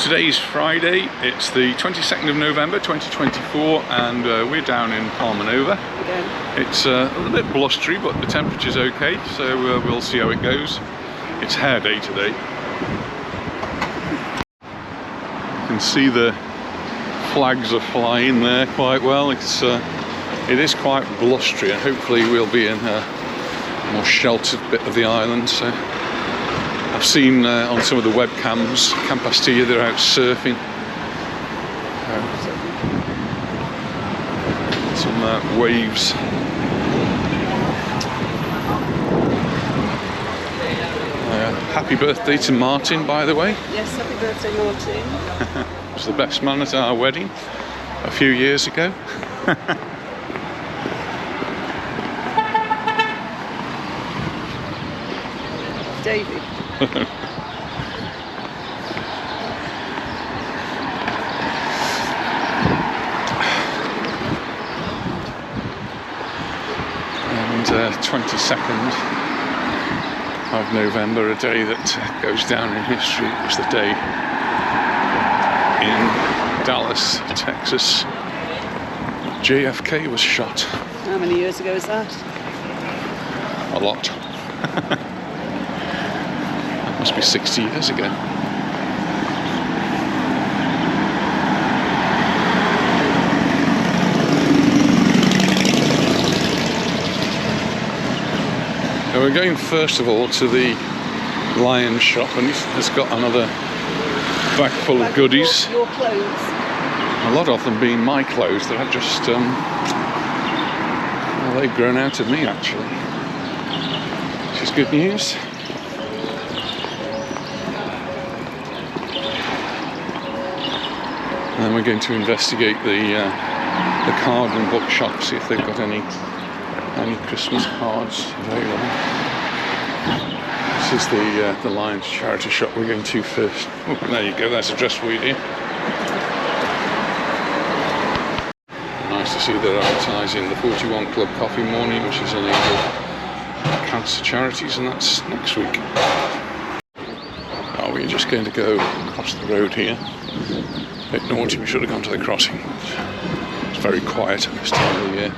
Today's Friday, it's the 22nd of November 2024 and we're down in Palmanova. It's a little bit blustery but the temperature's okay, so we'll see how it goes. It's hair day today. You can see the flags are flying there quite well. It is quite blustery and hopefully we'll be in a more sheltered bit of the island. So I've seen on some of the webcams, Campastilla, they're out surfing. Some waves. Happy birthday to Martin, by the way. Yes, happy birthday, Martin. He was the best man at our wedding a few years ago. Davey. And 22nd of November, a day that goes down in history. It was the day in Dallas, Texas, JFK was shot. How many years ago is that? A lot. Must be 60 years ago. Now we're going first of all to the Lion shop, and it's got another bag full of goodies. Your clothes. A lot of them being my clothes that I've just well, they've grown out of me actually, which is good news. And then we're going to investigate the card and book shop, see if they've got any Christmas cards available. This is the Lions charity shop we're going to first. Oh, there you go, that's a dress for you, dear. Nice to see they're advertising the 41 Club Coffee Morning, which is an aid of cancer charities, and that's next week. Oh, we're just going to go across the road here. A bit naughty, we should have gone to the crossing. It's very quiet at this time of the year.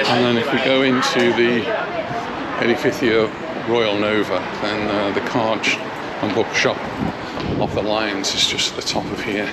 And then if we go into the Edificio Royal Nova, then the card and book shop of the Lions is just at the top of here.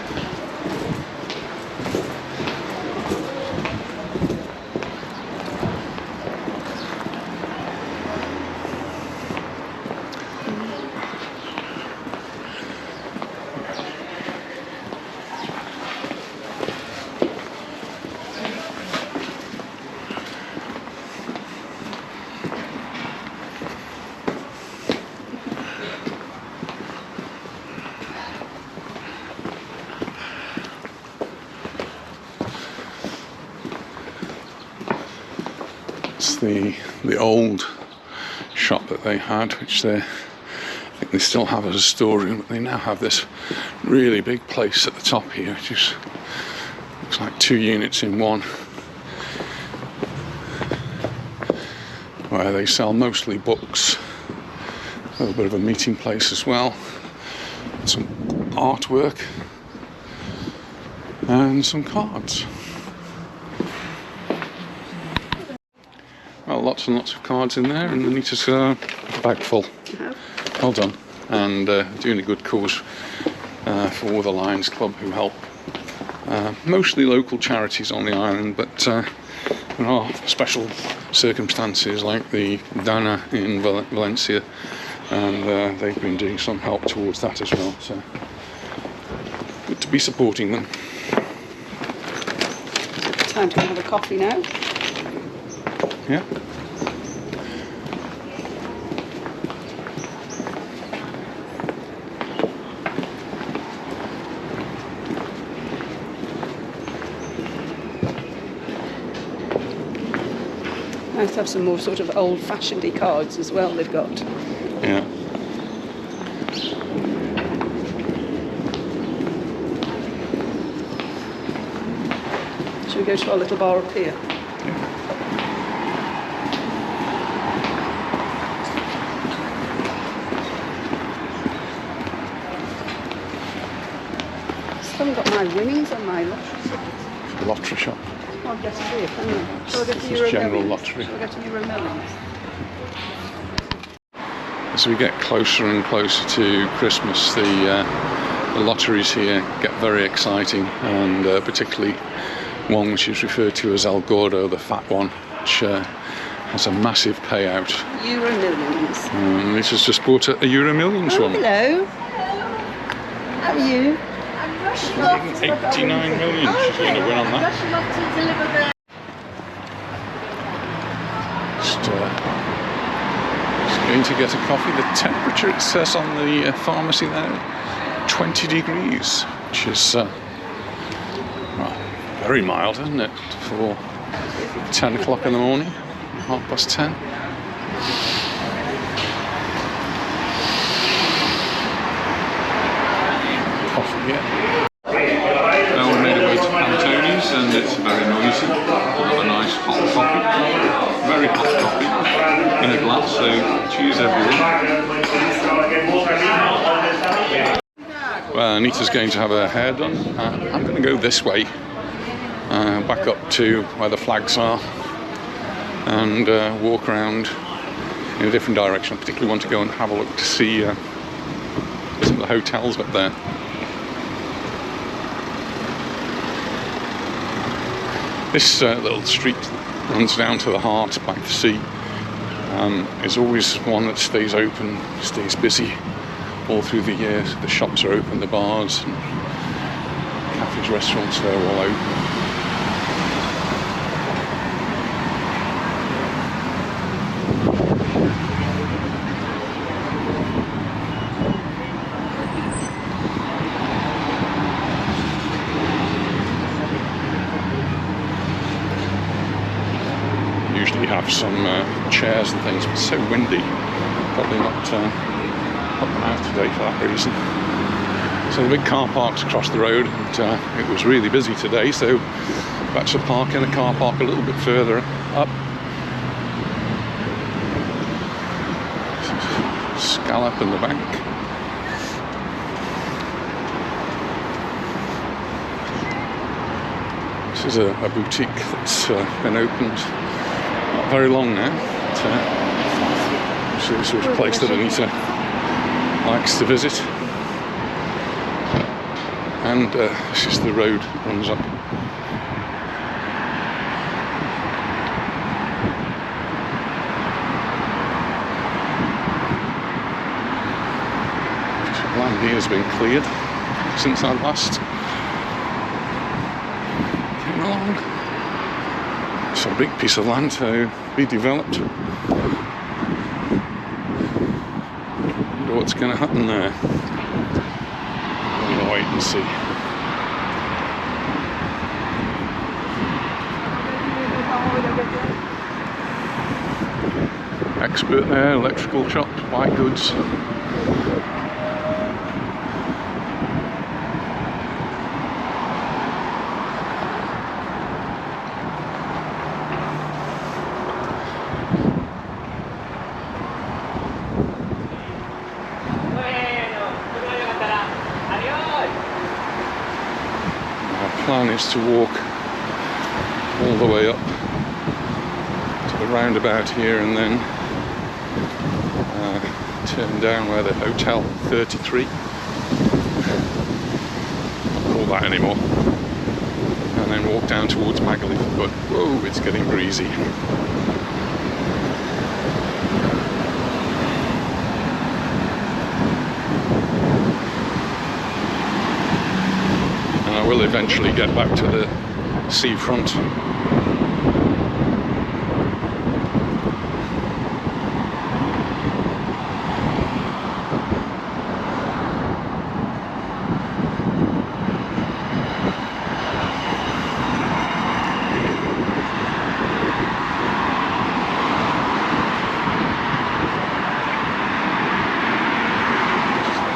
It's the old shop that they had, which I think they still have as a storeroom, but they now have this really big place at the top here, which looks like 2 units in one, where they sell mostly books, a little bit of a meeting place as well, some artwork and some cards. Well, lots and lots of cards in there, and Anita's a bag full. Well done. And doing a good cause for the Lions Club, who help mostly local charities on the island, but there are special circumstances like the Dana in Valencia, and they've been doing some help towards that as well, so good to be supporting them. Time to have a coffee now. Yeah. Nice to have some more sort of old-fashioned cards as well they've got. Yeah. Should we go to our little bar up here? Still haven't got my winnings and my lottery. Lottery shop. I'll get it here, can I? Shall I go to This Euro is general Millions? lottery. Shall I go to Euro Millions? As we get closer and closer to Christmas, the lotteries here get very exciting, and particularly one which is referred to as El Gordo, the fat one, which has a massive payout. Euro Millions. This has just bought a Euro Millions one. Hello. How are you? 89 million. She's going to win on that. Just going to get a coffee. The temperature, it says on the pharmacy there, 20 degrees, which is well, very mild, isn't it, for 10 o'clock in the morning, 10:30. Coffee, yeah. Now we made our way to Pantoni's, and it's very noisy. Have a nice hot coffee, very hot coffee in a glass, so cheers everyone. Well, Anita's going to have her hair done. I'm going to go this way, back up to where the flags are, and walk around in a different direction. I particularly want to go and have a look to see some of the hotels up there. This little street runs down to the heart by the sea. Is always one that stays open, stays busy all through the year. The shops are open, the bars, and cafes, restaurants, they're all open. Usually have some chairs and things, but it's so windy, probably not popping out today for that reason. So the big car park's across the road, and it was really busy today, so back to park in the car park a little bit further up. Scallop in the bank. This is a boutique that's been opened not very long now. So this was a place that Anita likes to visit. And this is the road that runs up. Land here has been cleared since I last came along. It's a big piece of land to be developed. Wonder what's going to happen there. We'll wait and see. Expert there, electrical shop, white goods. Plan is to walk all the way up to the roundabout here and then turn down where the Hotel 33, not call that anymore, and then walk down towards Magaluf, but whoa, it's getting breezy. I will eventually get back to the seafront.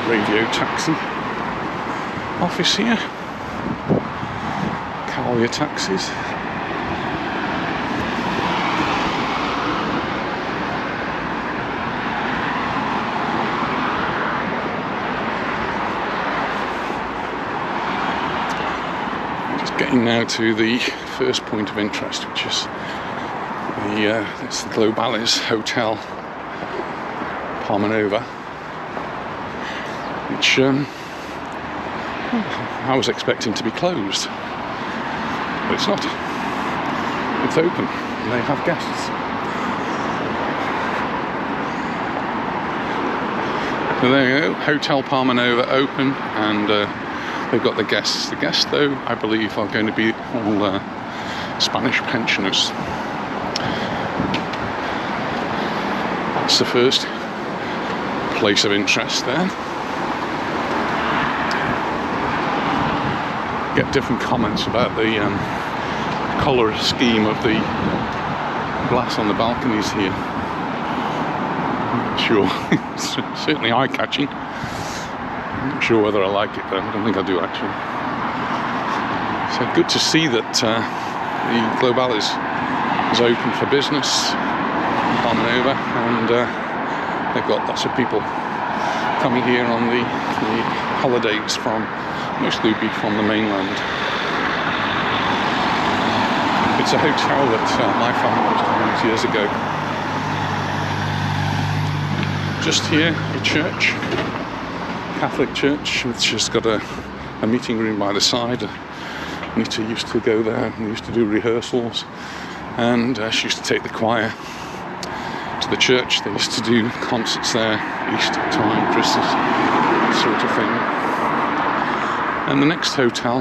Radio taxi office here. hire taxis. Just getting now to the first point of interest, which is it's the Baleares Hotel Palmanova, which I was expecting to be closed, but it's not. It's open and they have guests. So there you go, Hotel Palmanova open, and they've got the guests. The guests, though, I believe are going to be all Spanish pensioners. That's the first place of interest there. Get different comments about the colour scheme of the glass on the balconies here. I'm not sure. It's certainly eye-catching. I'm not sure whether I like it, though. I don't think I do, actually. So good to see that the Baleares is open for business, Palmanova, and they've got lots of people coming here on the holidays from, mostly be from the mainland. It's a hotel that my family was to years ago. Just here, a church, Catholic church, which has got a meeting room by the side. Anita used to go there and used to do rehearsals, and she used to take the choir to the church. They used to do concerts there, Easter time, Christmas, sort of thing. And the next hotel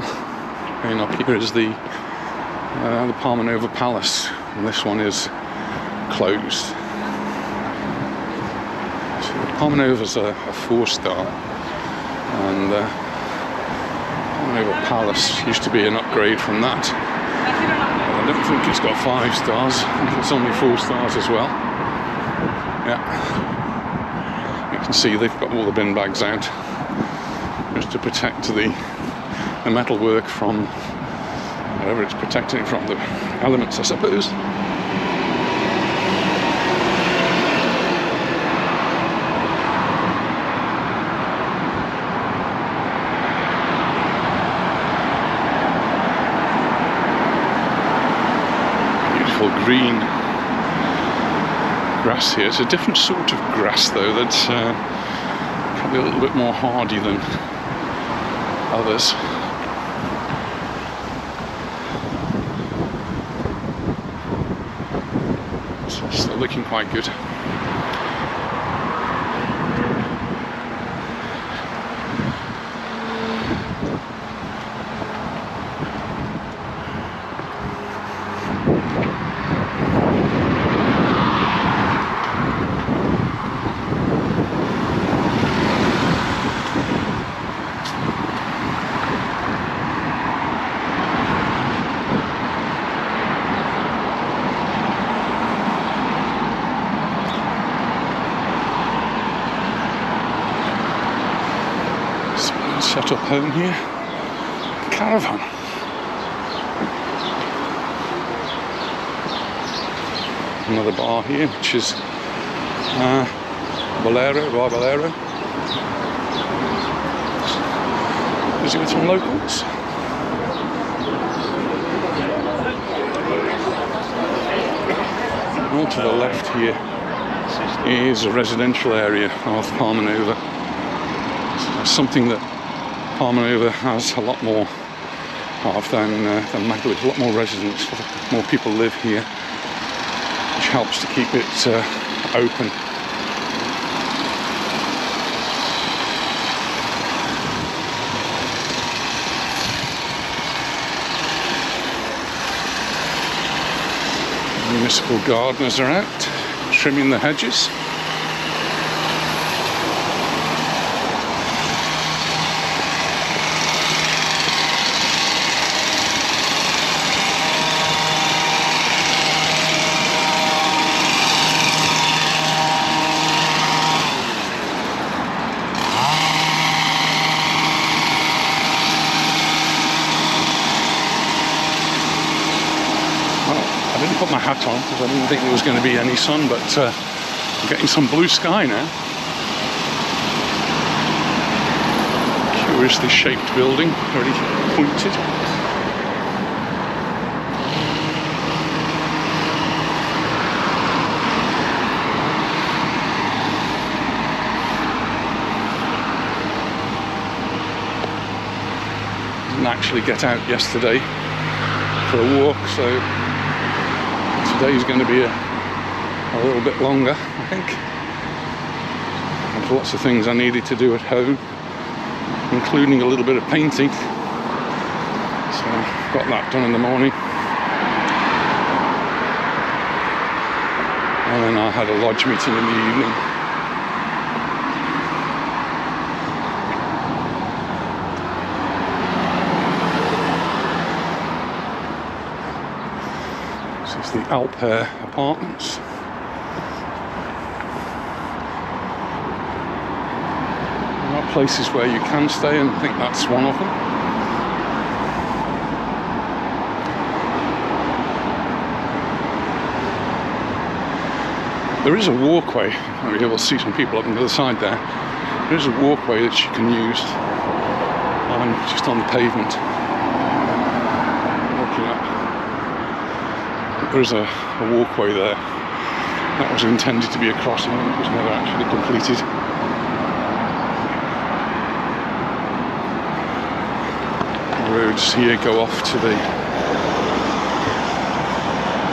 going up here is the Palmanova Palace, and this one is closed. So the Palmanova's a 4-star, and Palmanova Palace used to be an upgrade from that. I don't think it's got 5 stars. I think it's only 4 stars as well. Yeah, you can see they've got all the bin bags out just to protect the metalwork from whatever it's protecting it from, the elements, I suppose. Beautiful green grass here. It's a different sort of grass, though, that's probably a little bit more hardy than others. So still looking quite good. Set up home here, caravan. Another bar here, which is Balero. Visiting with some locals. And all to the left here is a residential area of Palmanova. Something that Palmanova has a lot more of than Magaluf. A lot more residents, more people live here, which helps to keep it open. Municipal gardeners are out trimming the hedges. I didn't put my hat on because I didn't think there was going to be any sun, but I'm getting some blue sky now. Curiously shaped building, very pointed. Didn't actually get out yesterday for a walk, so today's going to be a little bit longer, I think. There's lots of things I needed to do at home, including a little bit of painting, so got that done in the morning, and then I had a lodge meeting in the evening. This is the Alper Apartments. Places where you can stay, and I think that's one of them. There is a walkway. You will see some people up on the other side there. There is a walkway that you can use just on the pavement. Walking up. There is a walkway there. That was intended to be a crossing, and it was never actually completed. Roads here go off to the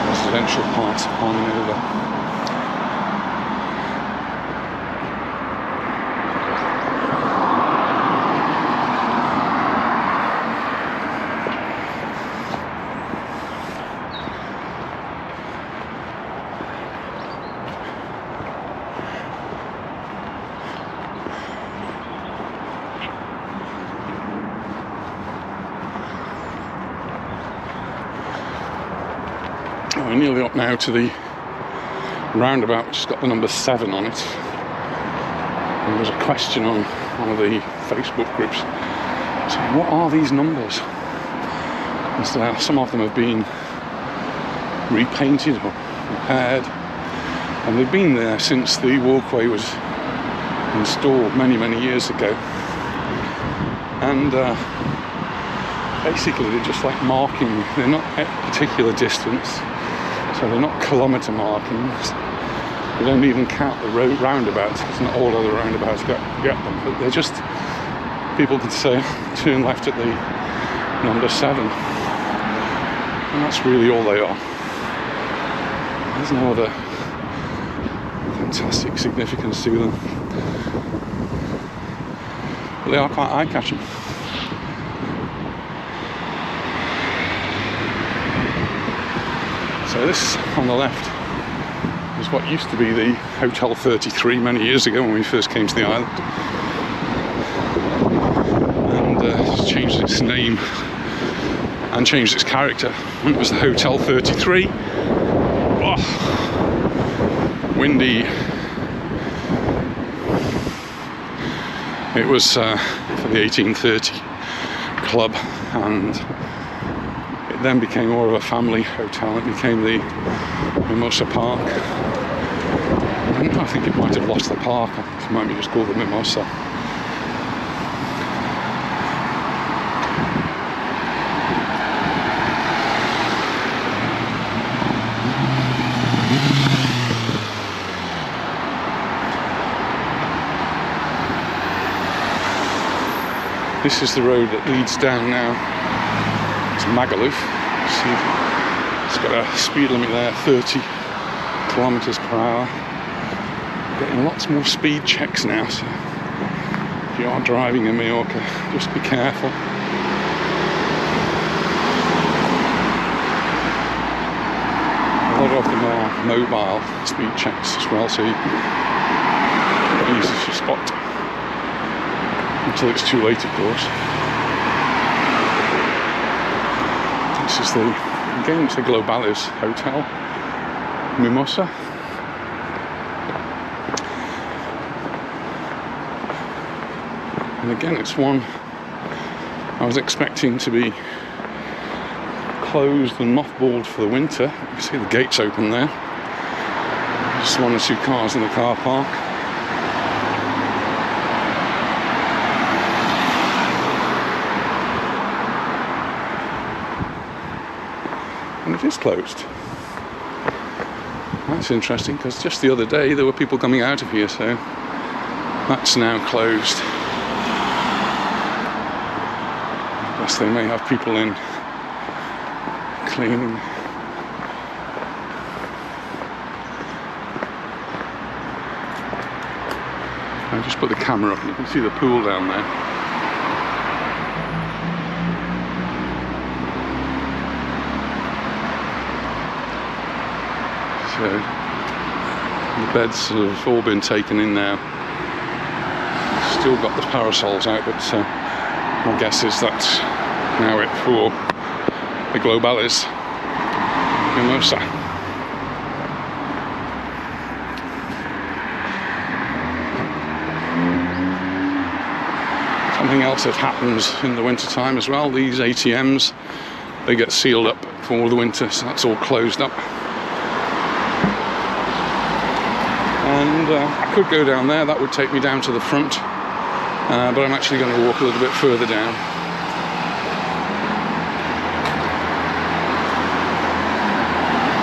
residential part of Palmanova. We're nearly up now to the roundabout, which has got the number 7 on it. And there's a question on one of the Facebook groups. So what are these numbers? And so some of them have been repainted or repaired, and they've been there since the walkway was installed many years ago. And basically they're just like marking. They're not at a particular distance. So they're not kilometre markings. They don't even count the roundabouts, because not all other roundabouts get them. But they're just, people can say, turn left at the number 7. And that's really all they are. There's no other fantastic significance to them. But they are quite eye-catching. So this on the left is what used to be the Hotel 33 many years ago when we first came to the island, and it's changed its name and changed its character. When it was the Hotel 33, oh, windy. It was for the 1830 club, and then became more of a family hotel. It became the Mimosa Park. I think it might have lost the park. It might be just called the Mimosa. This is the road that leads down now to Magaluf. See, it's got a speed limit there, 30 kilometers per hour. Getting lots more speed checks now, so if you are driving in Mallorca, just be careful. A lot of them are mobile speed checks as well, so you can use your spot until it's too late, of course. This is again, it's the Baleares Hotel, Mimosa. And again, it's one I was expecting to be closed and mothballed for the winter. You can see the gates open there. Just one or two cars in the car park. And it is closed. That's interesting, because just the other day there were people coming out of here, so that's now closed. I guess they may have people in cleaning. I just put the camera up and you can see the pool down there. So the beds have all been taken in now. Still got the parasols out, but my guess is that's now it for the Baleares Mimosa. Something else that happens in the winter time as well, these ATMs, they get sealed up for the winter, so that's all closed up. And I could go down there, that would take me down to the front, but I'm actually going to walk a little bit further down.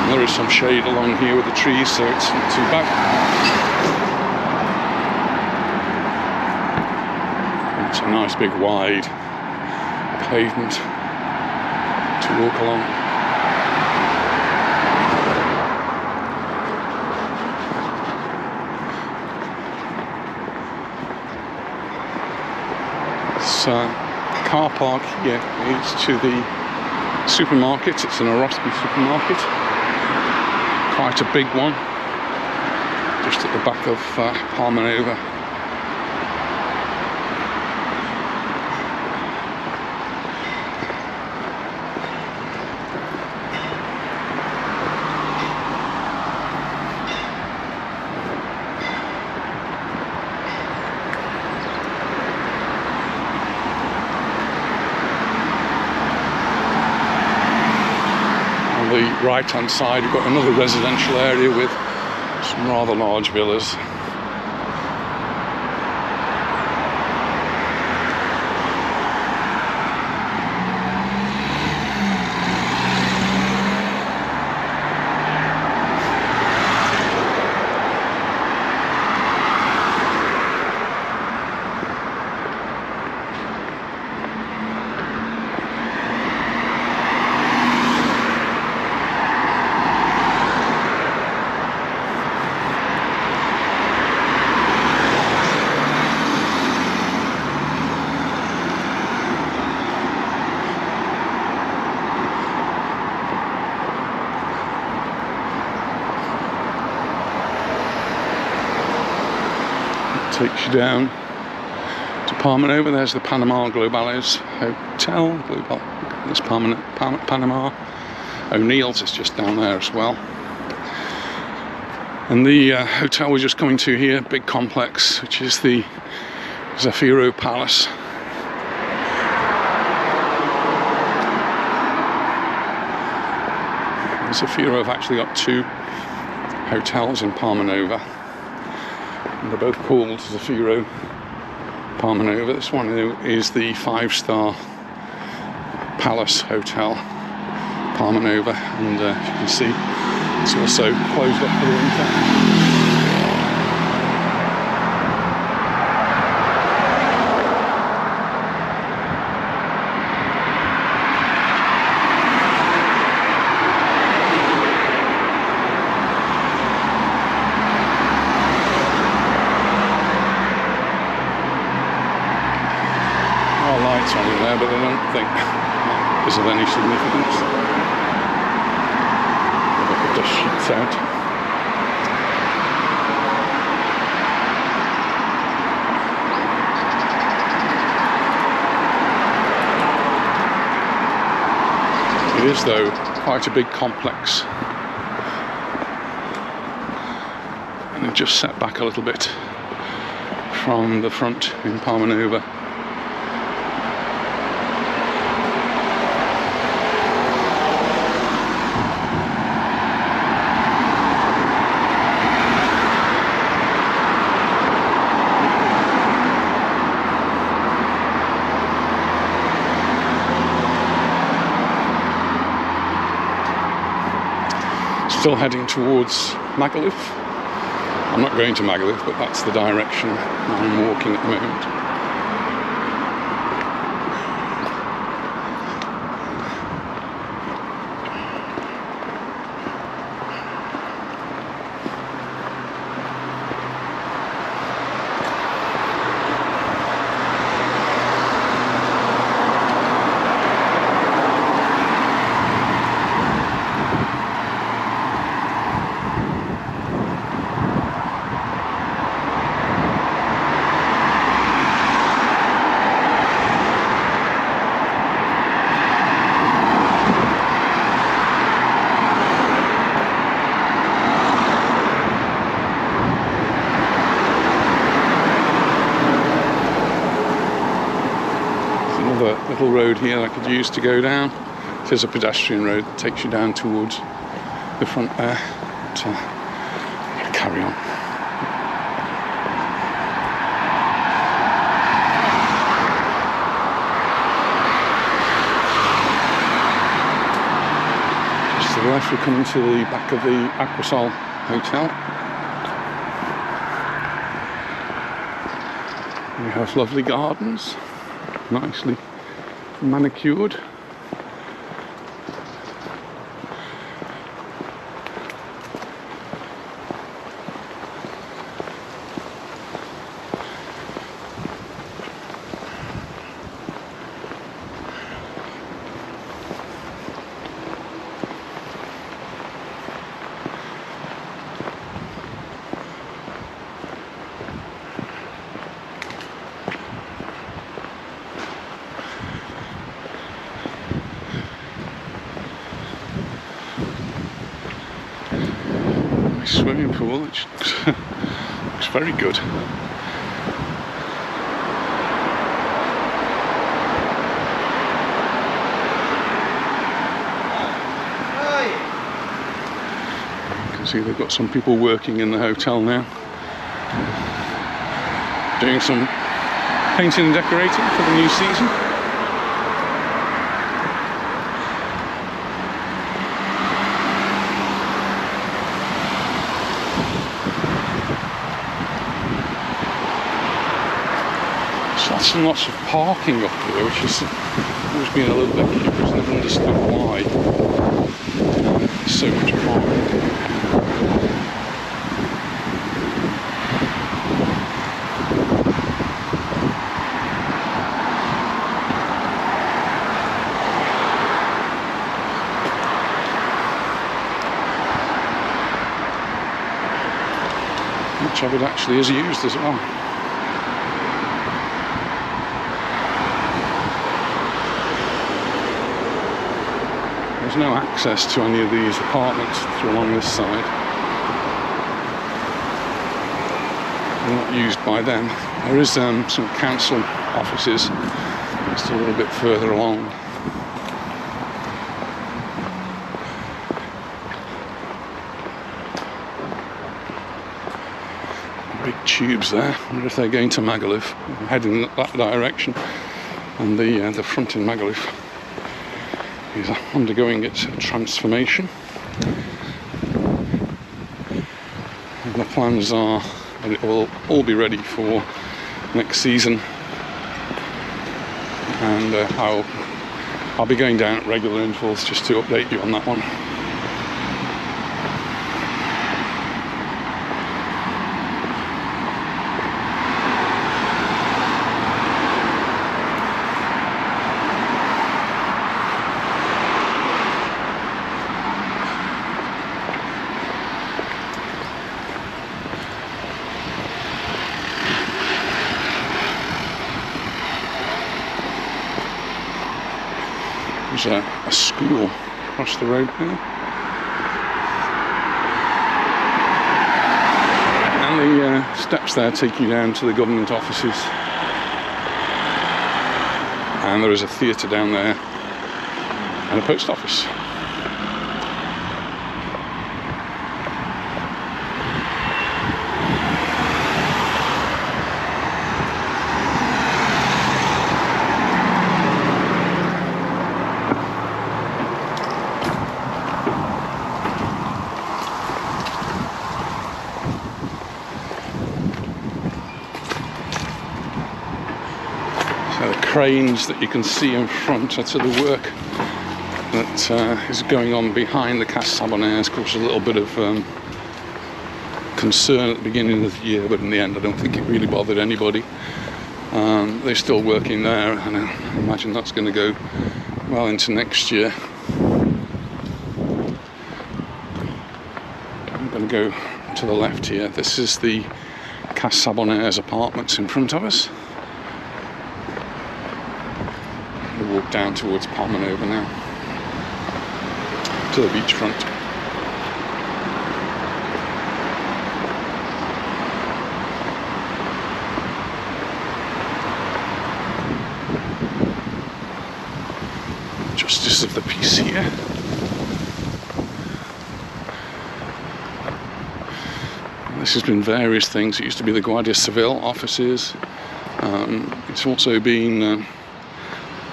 And there is some shade along here with the trees, so it's not too bad. It's a nice big wide pavement to walk along. Car park here is to the supermarket. It's an Orospi supermarket, quite a big one, just at the back of Palmanova. The right hand side you've got another residential area with some rather large villas. Takes you down to Palmanova. There's the Panama Globales Hotel. There's Panama. O'Neill's is just down there as well. And the hotel we're just coming to here, big complex, which is the Zafiro Palace. Zafiro have actually got two hotels in Palmanova. And they're both called Zafiro Palmanova. This one is the 5-star Palace Hotel Palmanova, and you can see it's also closed up for the winter. Lights on in there, but I don't think that is of any significance. Look at the sheets out. It is, though, quite a big complex, and it just set back a little bit from the front in Palmanova. still heading towards Magaluf. I'm not going to Magaluf, but that's the direction I'm walking at the moment. Little road here I could use to go down. There's a pedestrian road that takes you down towards the front there. But, carry on. Just to the left, we're coming to the back of the Aquasol Hotel. We have lovely gardens, nicely manicured. Swimming pool, which looks very good. You can see they've got some people working in the hotel now, doing some painting and decorating for the new season. Lots and lots of parking up here, which has always been a little bit curious. I've never understood why there's so much parking. Much of it actually is used as well. There's no access to any of these apartments along this side. They're not used by them. There is some council offices just a little bit further along. Big tubes there. I wonder if they're going to Magaluf. I'm heading that direction. And the front in Magaluf is undergoing its transformation. And the plans are that it will all be ready for next season. And I'll be going down at regular intervals just to update you on that one. There's a school across the road there. And the steps there take you down to the government offices. And there is a theatre down there and a post office. cranes that you can see in front to the work that is going on behind the Cas Sabonaires caused a little bit of concern at the beginning of the year, but in the end I don't think it really bothered anybody. They're still working there, and I imagine that's going to go well into next year. I'm going to go to the left here. This is the Cas Sabonaires apartments in front of us. We'll walk down towards Palmanova now, to the beachfront. Justice of the peace here. This has been various things. It used to be the Guardia Civil offices. It's also been a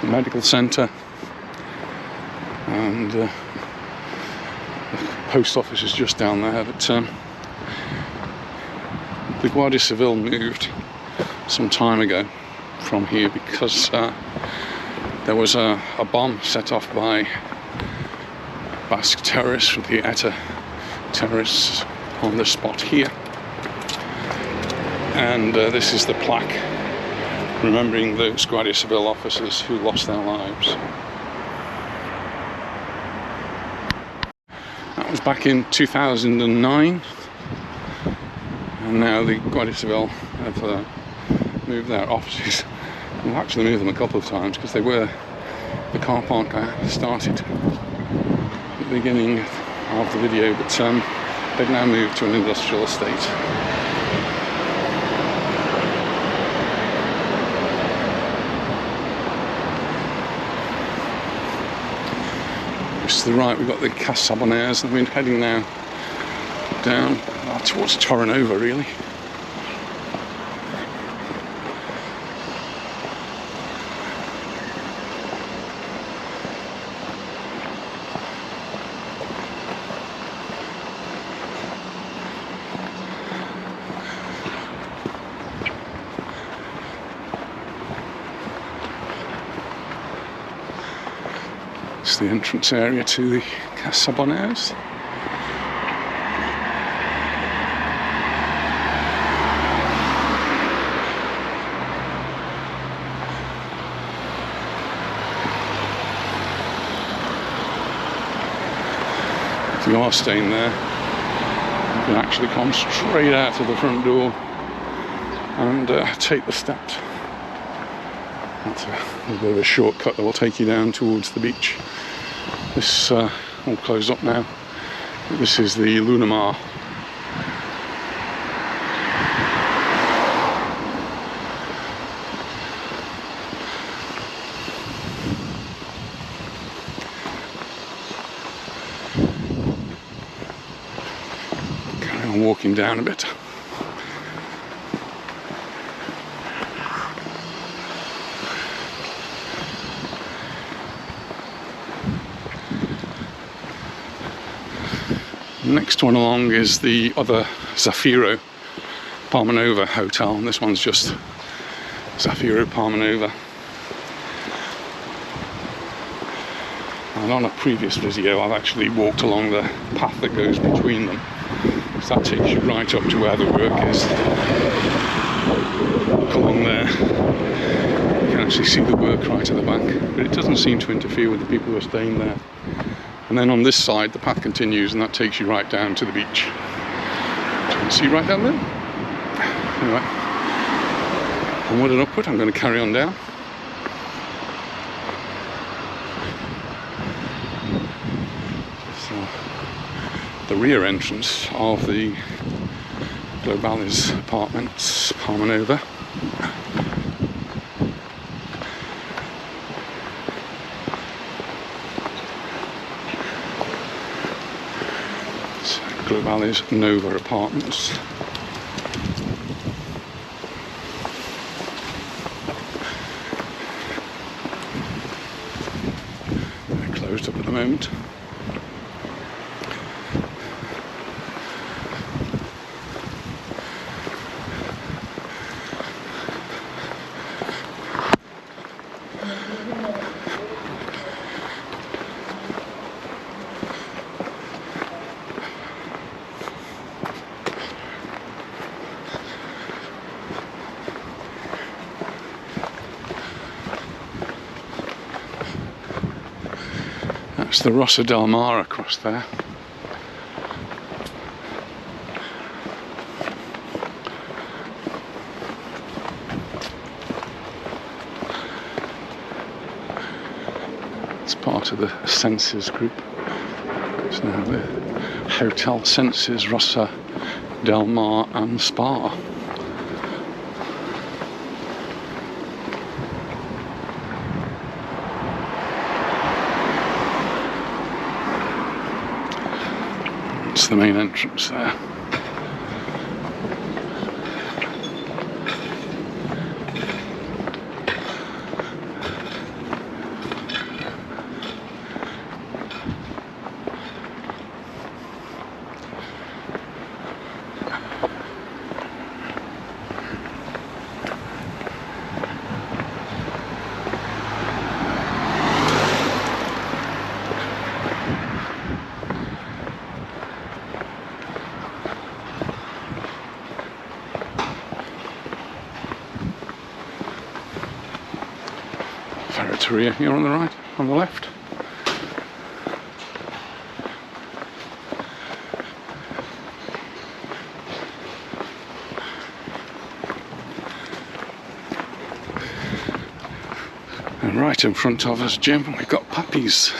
medical centre, and the post office is just down there. But the Guardia Civil moved some time ago from here because there was a bomb set off by Basque terrorists, the ETA terrorists, on the spot here. And this is the plaque remembering those Guardia Civil officers who lost their lives. That was back in 2009, and now the Guardia Civil have moved their offices. We've actually moved them a couple of times because they were the car park I started at the beginning of the video, but they've now moved to an industrial estate. Just to the right we've got the Cas Sabonaires, and we're heading now down towards Palmanova really. It's the entrance area to the Cas Sabonaires. If you are staying there, you can actually come straight out of the front door and take the steps. That's a bit of a shortcut that will take you down towards the beach. This all closed up now. This is the Lunamar. Carry on walking down a bit. Next one along is the other Zafiro Palmanova hotel, and this one's just Zafiro Palmanova. And on a previous video I've actually walked along the path that goes between them, so that takes you right up to where the work is. Look along there, you can actually see the work right at the back, but it doesn't seem to interfere with the people who are staying there. And then on this side the path continues, and that takes you right down to the beach. You can see right down there. Anyway, onward and upward, I'm going to carry on down. So, the rear entrance of the Baleares apartments, Palmanova. Baleares Nova apartments. They're closed up at the moment. That's the Rossa del Mar across there. It's part of the Senses group. It's now the Hotel Senses Rossa del Mar and Spa. It's the main entrance there. Ferreteria here on the right, on the left. And right in front of us, Jim, we've got puppies.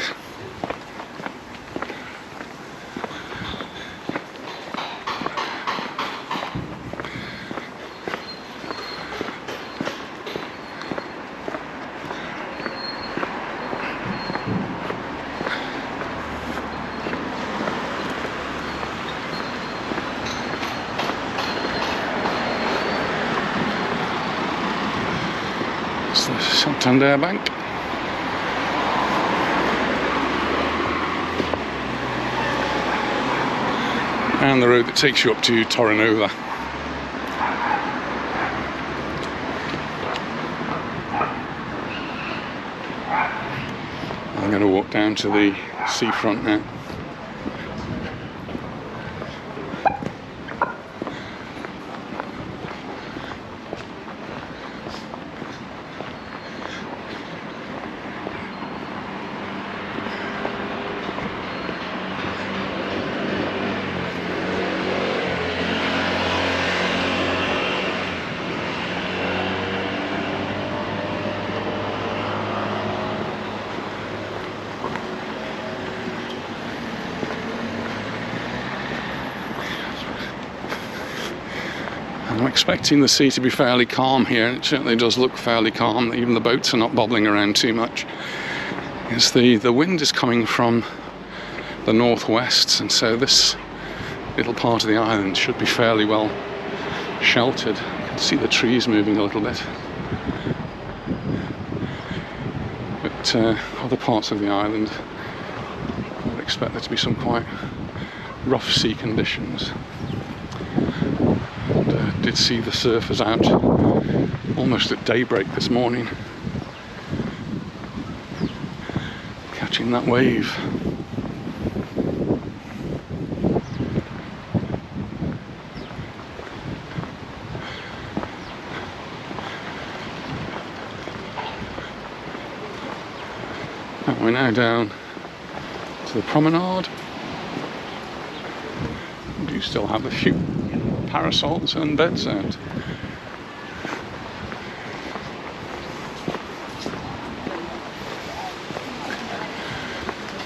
It's the Santander Bank. And the road that takes you up to Palmanova. I'm going to walk down to the seafront now. I'm expecting the sea to be fairly calm here, and it certainly does look fairly calm. Even the boats are not bobbling around too much. As the wind is coming from the northwest, and so this little part of the island should be fairly well sheltered. You can see the trees moving a little bit. But other parts of the island, I would expect there to be some quite rough sea conditions. Did see the surfers out almost at daybreak this morning, catching that wave. And we're now down to the promenade. We do still have a few parasols and beds out.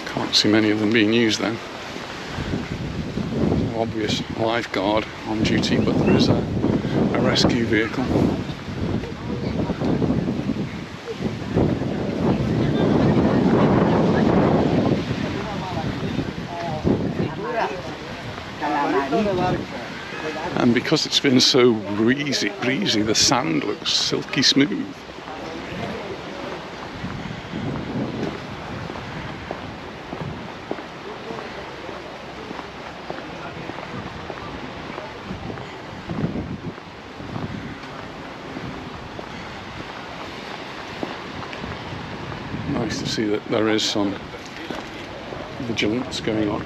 Can't see many of them being used then. No obvious lifeguard on duty, but there is a rescue vehicle. And because it's been so breezy, the sand looks silky smooth. Nice to see that there is some vigilance going on.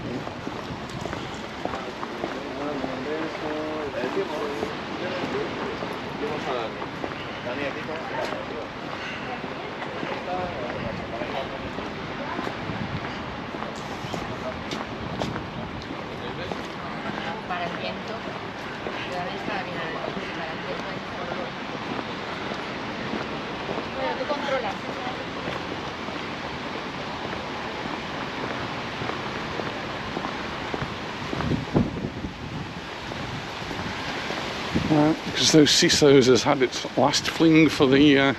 Because those CISOs has had its last fling for the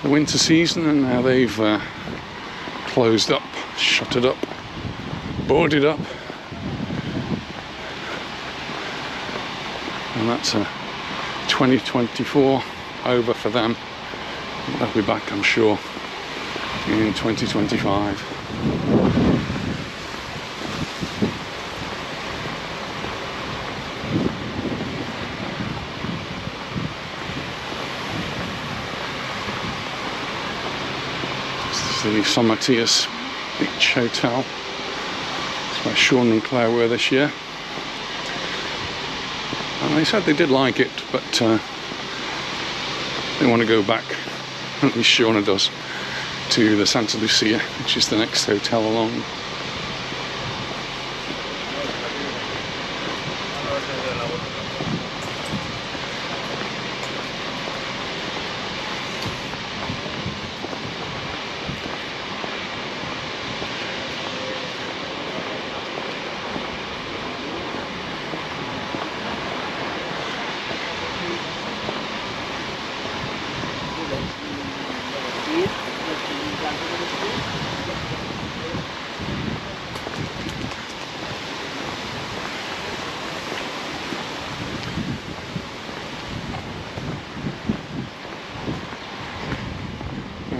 winter season, and now they've closed up, shuttered up, boarded up, and that's 2024 over for them. They'll be back, I'm sure, in 2025. The Somatias Beach Hotel. It's where Sean and Claire were this year. And they said they did like it, but they want to go back, at least Shauna does, to the Santa Lucia, which is the next hotel along.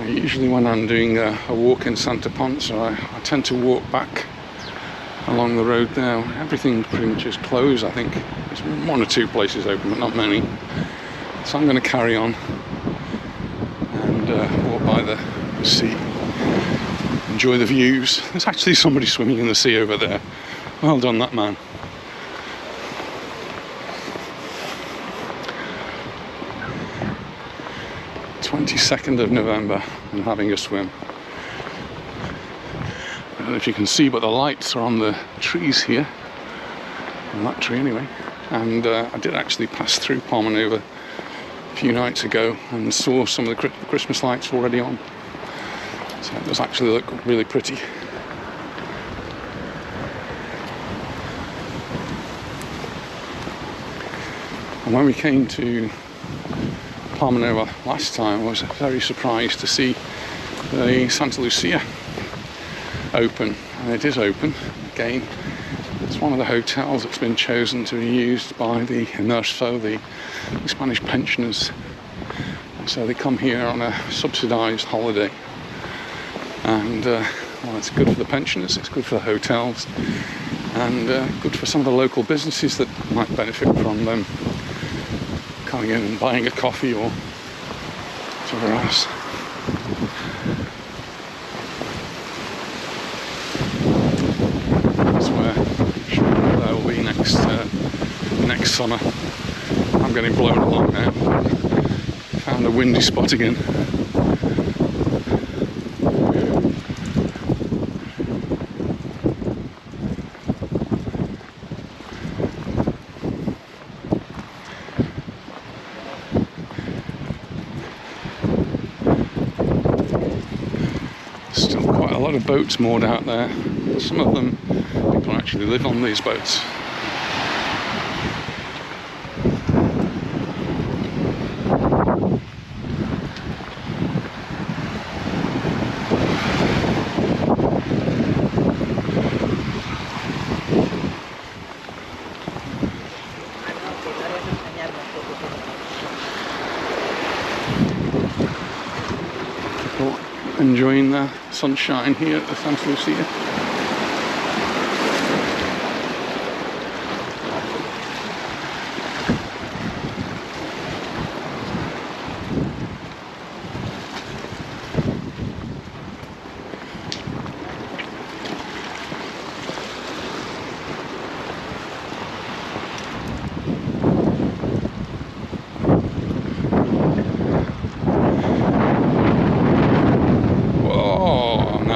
Usually when I'm doing a walk in Santa Ponsa, I tend to walk back along the road there. Everything pretty much is closed, I think. There's one or two places open, but not many. So I'm going to carry on and walk by the sea, enjoy the views. There's actually somebody swimming in the sea over there. Well done, that man. of November and having a swim. I don't know if you can see, but the lights are on the trees here, on that tree anyway. And I did actually pass through Palmanova a few nights ago and saw some of the Christmas lights already on. So it does actually look really pretty. And when we came to Palmanova last time, I was very surprised to see the Santa Lucia open, and it is open again. It's one of the hotels that's been chosen to be used by the Inerso, the Spanish pensioners. So they come here on a subsidised holiday, and well, it's good for the pensioners, it's good for the hotels, and good for some of the local businesses that might benefit from them coming in and buying a coffee or whatever else. That's where there will be next summer. I'm getting blown along now. Found a windy spot again. A lot of boats moored out there. Some of them, people actually live on these boats. Enjoying the sunshine here at the Santa Lucia.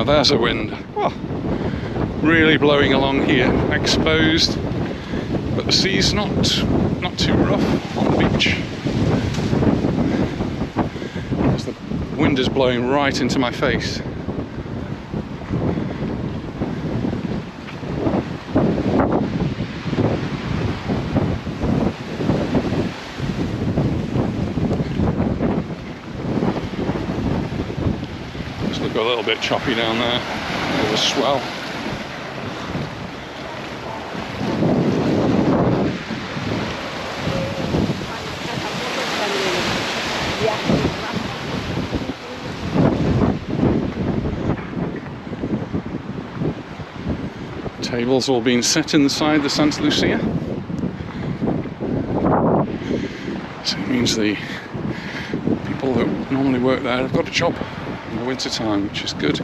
There's a wind. Oh, really blowing along here, exposed, but the sea's not too rough on the beach. As the wind is blowing right into my face. Just look a little bit choppy down there. There's a swell. Tables all being set inside the Santa Lucia. So it means the people that normally work there have got a job in the winter time, which is good.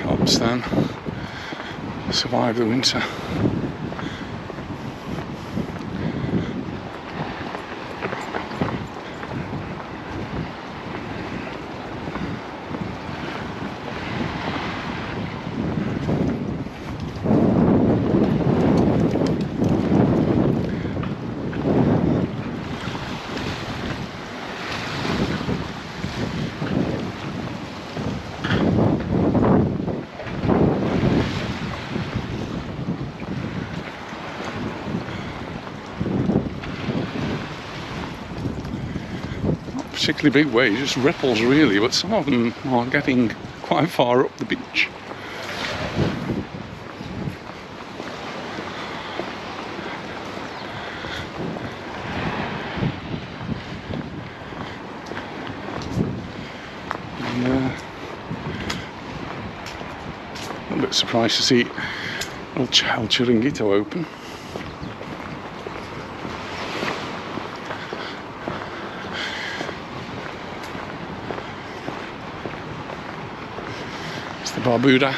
Helps them survive the winter. Particularly big waves, just ripples really, but some of them are getting quite far up the beach. And, a little bit surprised to see El Chiringuito open. Barbuda.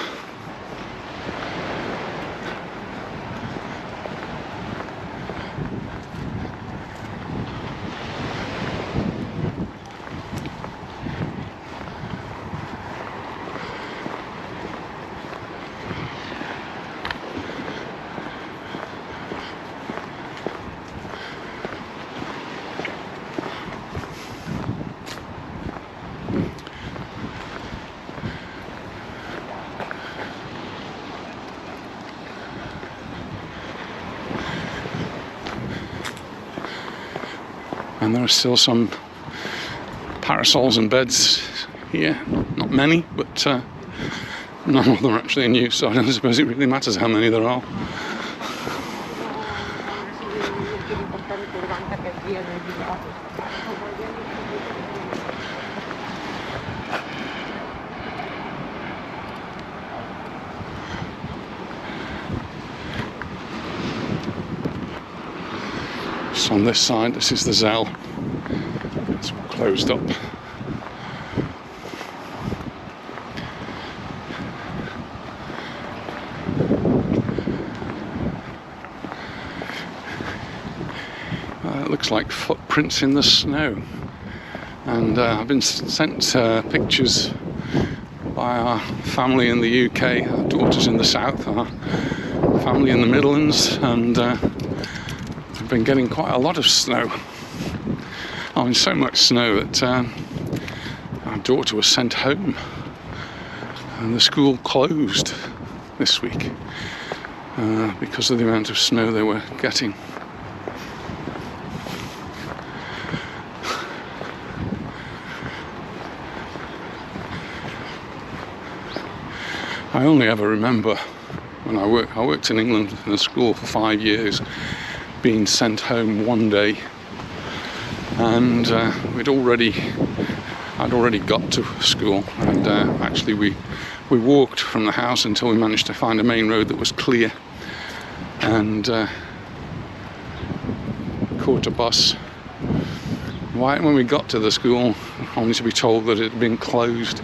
And there are still some parasols and beds here. Not many, but none of them are actually in use, so I don't suppose it really matters how many there are. So on this side, this is the Zell. It's closed up. It looks like footprints in the snow. And I've been sent pictures by our family in the UK, our daughters in the south, our family in the Midlands, and we've been getting quite a lot of snow. I mean, so much snow that our daughter was sent home and the school closed this week because of the amount of snow they were getting. I only ever remember when I worked in England in a school for 5 years, being sent home one day, and I'd already got to school, and actually we walked from the house until we managed to find a main road that was clear, and caught a bus. Right when we got to the school, only to be told that it had been closed.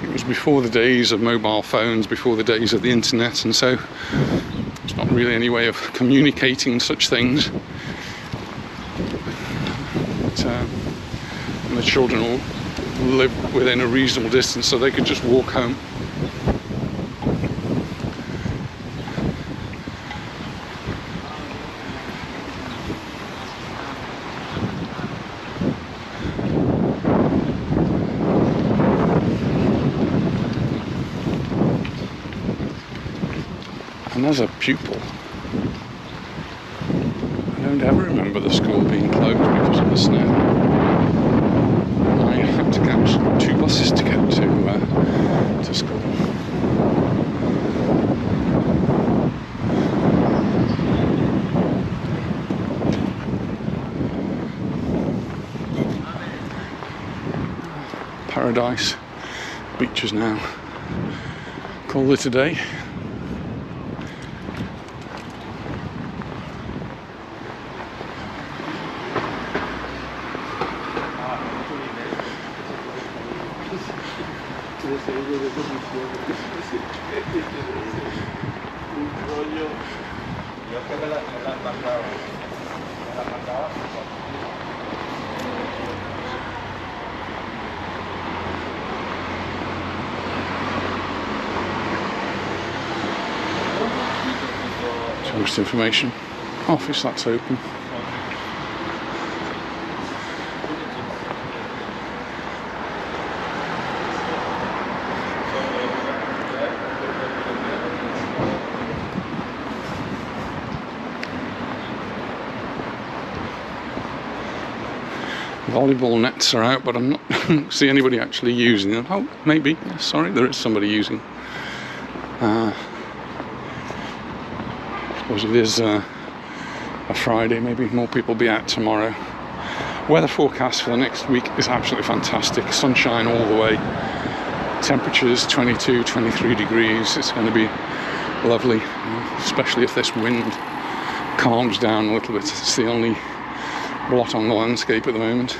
It was before the days of mobile phones, before the days of the internet, and so there's not really any way of communicating such things. But, and the children all lived within a reasonable distance, so they could just walk home. And as a pupil, I don't ever remember the school being closed because of the snow. I had to catch 2 buses to get to school. Paradise beaches now. Call it a day. Tourist information office, that's open. Volleyball nets are out, but I'm not see anybody actually using them. Oh, maybe. Yeah, sorry, there is somebody using. I suppose it is a Friday. Maybe more people will be out tomorrow. Weather forecast for the next week is absolutely fantastic. Sunshine all the way. Temperatures 22, 23 degrees. It's going to be lovely, especially if this wind calms down a little bit. It's the only blot on the landscape at the moment.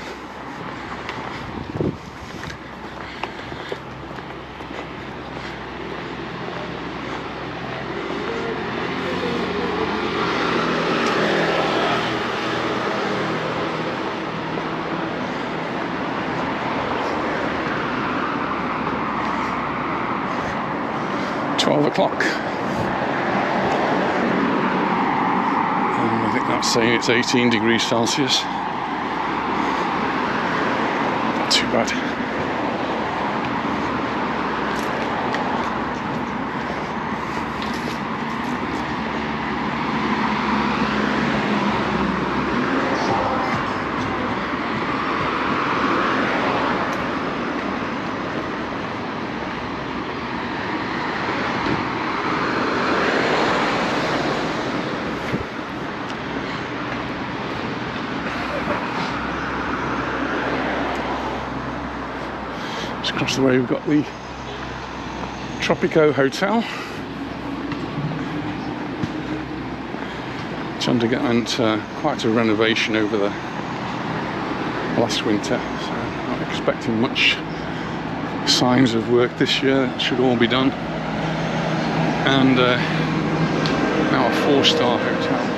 O'clock. I think that's saying it's 18 degrees Celsius. Not too bad. Across the way we've got the Tropico Hotel, which underwent quite a renovation over the last winter, so I'm not expecting much signs of work this year. It should all be done. And now a 4-star hotel.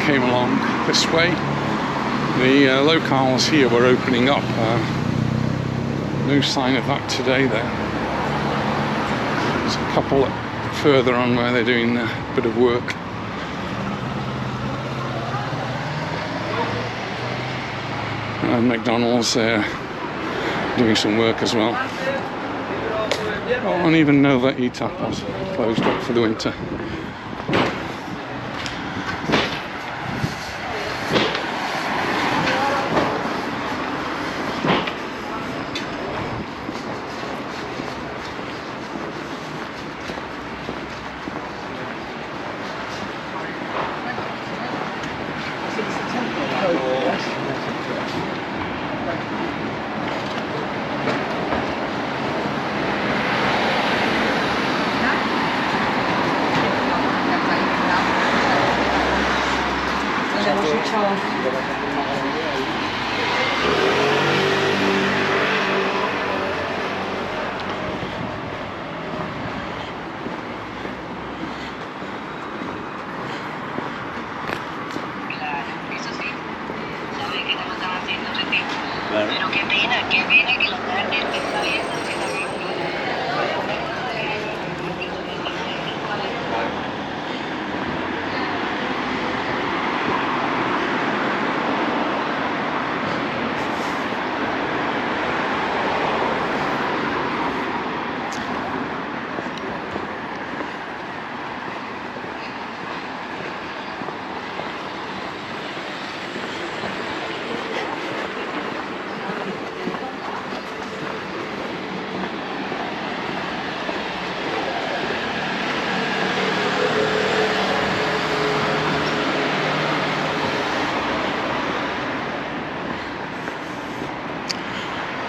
Came along this way. The locales here were opening up. No sign of that today there. There's a couple further on where they're doing a bit of work. And McDonald's doing some work as well. Oh, and even Nova E-Tapas closed up for the winter. Pero qué pena que lo tarden, está bien.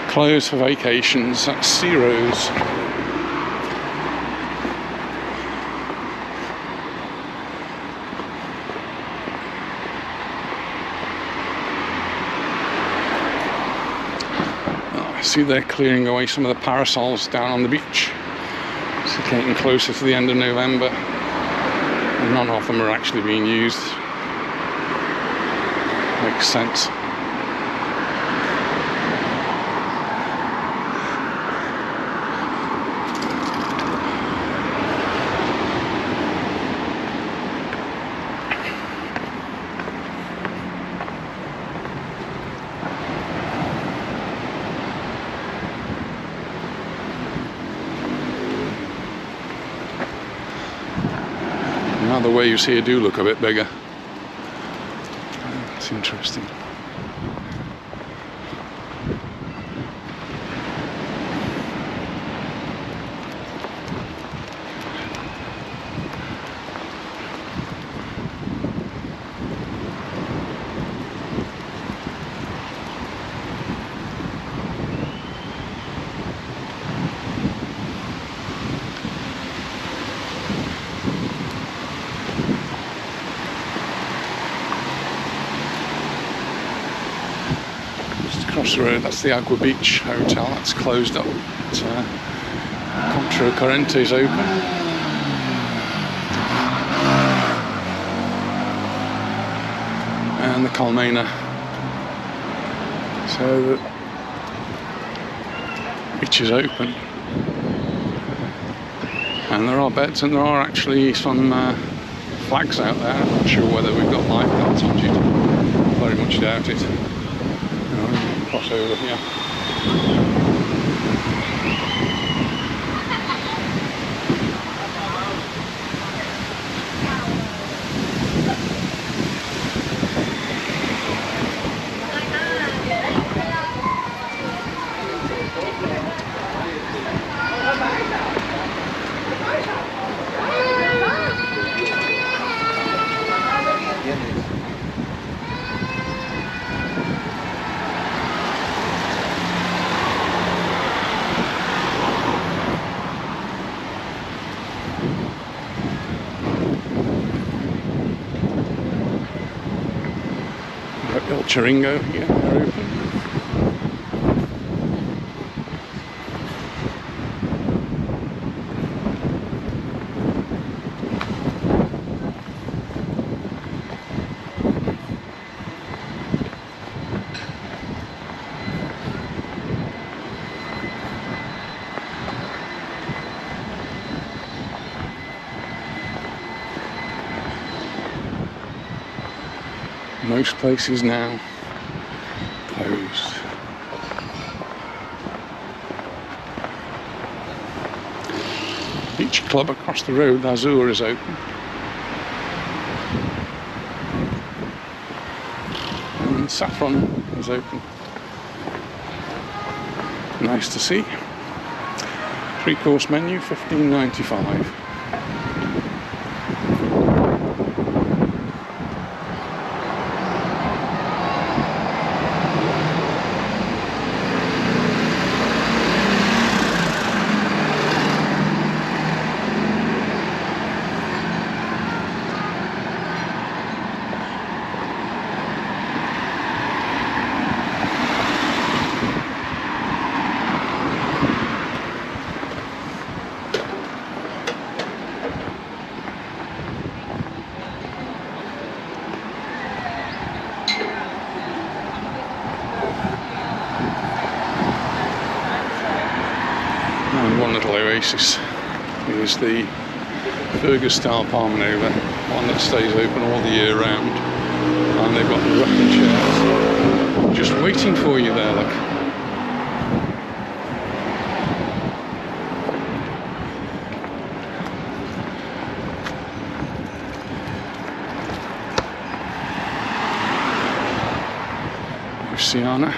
Closed for vacations. That's Sea Rose. I see they're clearing away some of the parasols down on the beach. It's getting closer to the end of November, and none of them are actually being used. Makes sense. Now the waves here do look a bit bigger. It's interesting. Across the road, that's the Agua Beach Hotel. That's closed up. Contra Corriente is open. And the Colmena. So the beach is open. And there are beds, and there are actually some flags out there. I'm not sure whether we've got lifeguards on duty. Very much doubt it. Cross over here. El Chiringo here, they're open. Most places now closed. Beach club across the road, Azur, is open. And Saffron is open. Nice to see. 3-course menu, $15.95. fun little oasis is the Fergus style Palmanova, one that stays open all the year round, and they've got the rocking chairs just waiting for you there, look. Sienna.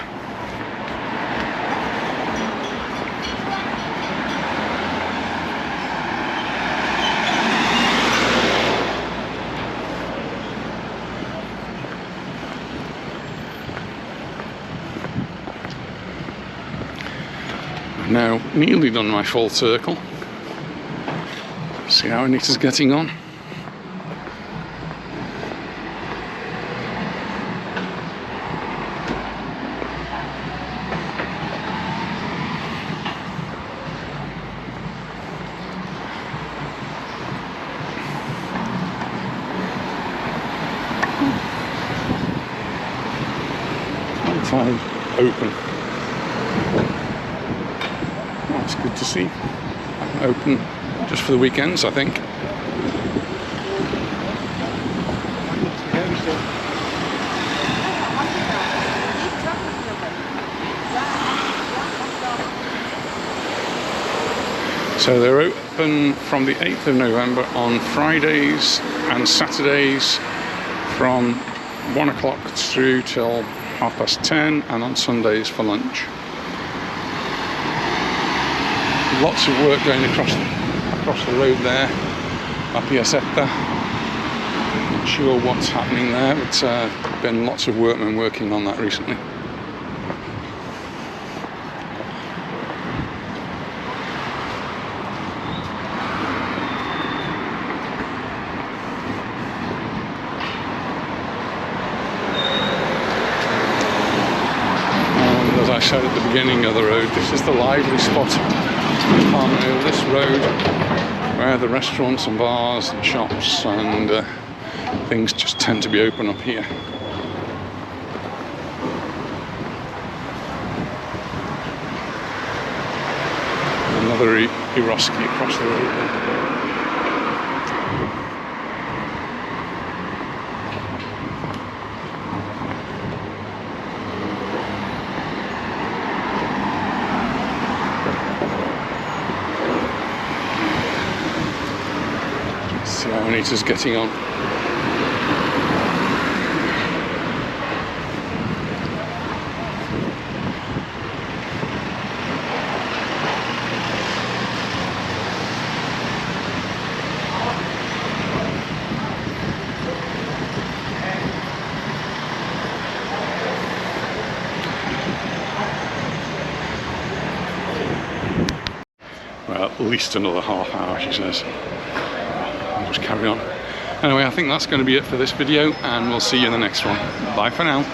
I've now nearly done my full circle. See how Anita's getting on. Time open. That's good to see. Open just for the weekends, I think. So they're open from the 8th of November on Fridays and Saturdays from 1 o'clock through till 10:30, and on Sundays for lunch. Lots of work going across the road there, La Piazzetta. Not sure what's happening there, but been lots of workmen working on that recently. As I said at the beginning of the road, this is the lively spot on this road where the restaurants and bars and shops and things just tend to be open up here. Another Eroski across the road there. See how Anita's getting on. Well, at least another half hour, she says. I'll just carry on. Anyway, I think that's going to be it for this video, and we'll see you in the next one. Bye for now.